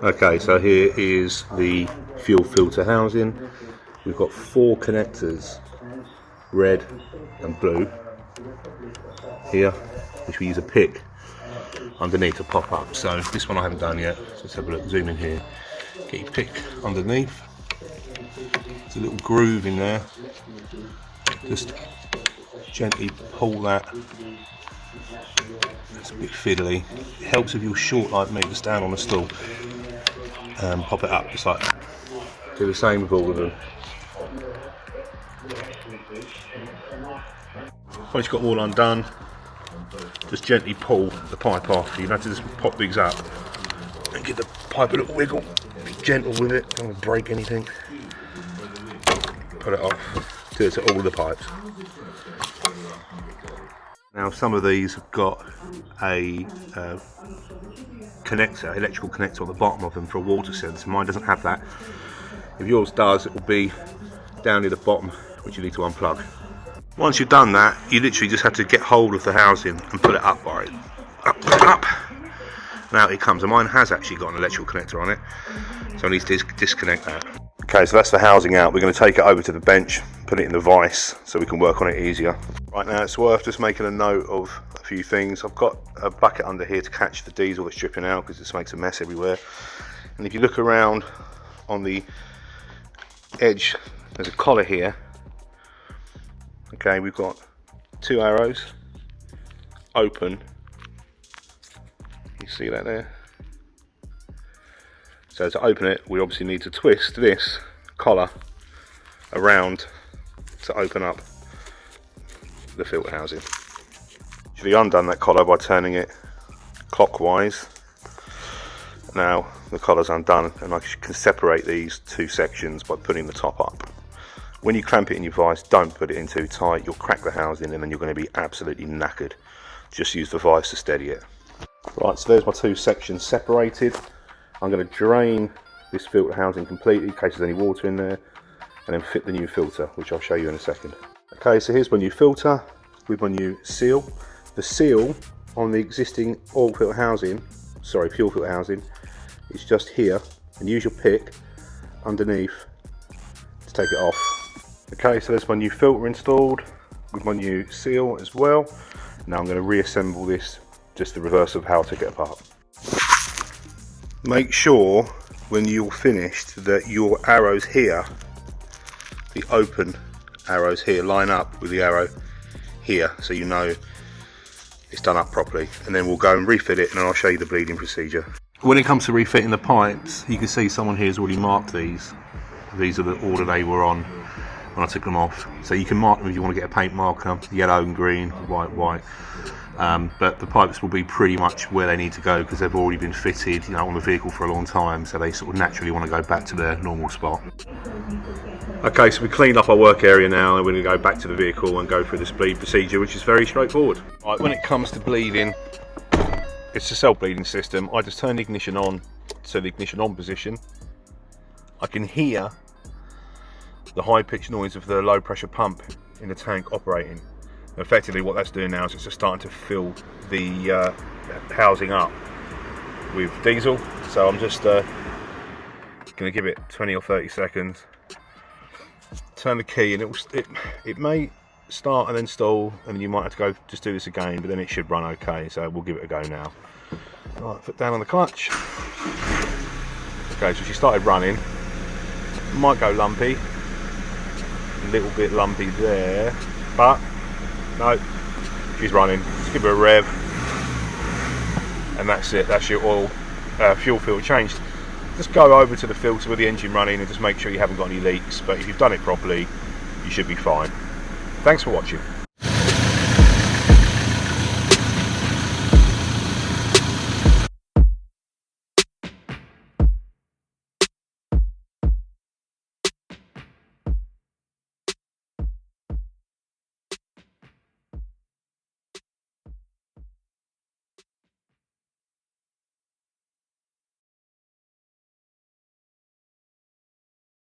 Okay, so here is the fuel filter housing. We've got 4 connectors, red and blue here, which we use a pick underneath to pop up. So this one I haven't done yet. So let's have a look, zoom in here, get your pick underneath. There's a little groove in there. Just gently pull that. It's a bit fiddly. It helps if you're short like me to stand on a stool and pop it up just like that. Do the same with all of them. Once you've got them all undone, just gently pull the pipe off. You have to just pop these up and give the pipe a little wiggle. Be gentle with it, don't want to break anything. Put it off. Do it to all the pipes. Now some of these have got a connector, electrical connector on the bottom of them for a water sensor. Mine doesn't have that. If yours does, it will be down near the bottom, which you need to unplug. Once you've done that, you literally just have to get hold of the housing and pull it up by it. Up. Now it comes. And mine has actually got an electrical connector on it, so I need to disconnect that. Okay, so that's the housing out. We're going to take it over to the bench, put it in the vise so we can work on it easier. Right now it's worth just making a note of a few things. I've got a bucket under here to catch the diesel that's dripping out because this makes a mess everywhere. And if you look around on the edge, there's a collar here. Okay, we've got 2 arrows open. You see that there? So to open it, we obviously need to twist this collar around to open up the filter housing. Actually undone that collar by turning it clockwise. Now the collar's undone and I can separate these 2 sections by putting the top up. When you clamp it in your vise, don't put it in too tight. You'll crack the housing and then you're going to be absolutely knackered. Just use the vise to steady it. Right, so there's my 2 sections separated. I'm going to drain this filter housing completely in case there's any water in there, and then fit the new filter, which I'll show you in a second. Okay, so here's my new filter with my new seal. The seal on the existing fuel filter housing is just here, and use your pick underneath to take it off. Okay, so there's my new filter installed with my new seal as well. Now I'm going to reassemble this, just the reverse of how I took it apart. Make sure when you're finished that your arrows here, the open arrows here, line up with the arrow here so you know it's done up properly, and then we'll go and refit it and I'll show you the bleeding procedure. When it comes to refitting the pipes, you can see someone here has already marked these. These are the order they were on when I took them off. So you can mark them if you want to get a paint marker, yellow and green, white. But the pipes will be pretty much where they need to go because they've already been fitted, on the vehicle for a long time, so they sort of naturally want to go back to their normal spot. Okay, so we cleaned up our work area now and we're going to go back to the vehicle and go through this bleed procedure, which is very straightforward. Right, when it comes to bleeding, it's a self-bleeding system. I just turn the ignition on to the ignition on position. I can hear the high-pitched noise of the low-pressure pump in the tank operating. Effectively what that's doing now is it's just starting to fill the housing up with diesel. So I'm just going to give it 20 or 30 seconds, turn the key, and it may start and then stall, and you might have to go just do this again, but then it should run okay. So we'll give it a go now. Right, foot down on the clutch. Okay, so she started running. Might go lumpy, a little bit lumpy there, but no, she's running. Just give her a rev, and that's it. That's your fuel filter changed. Just go over to the filter with the engine running and just make sure you haven't got any leaks. But if you've done it properly, you should be fine. Thanks for watching.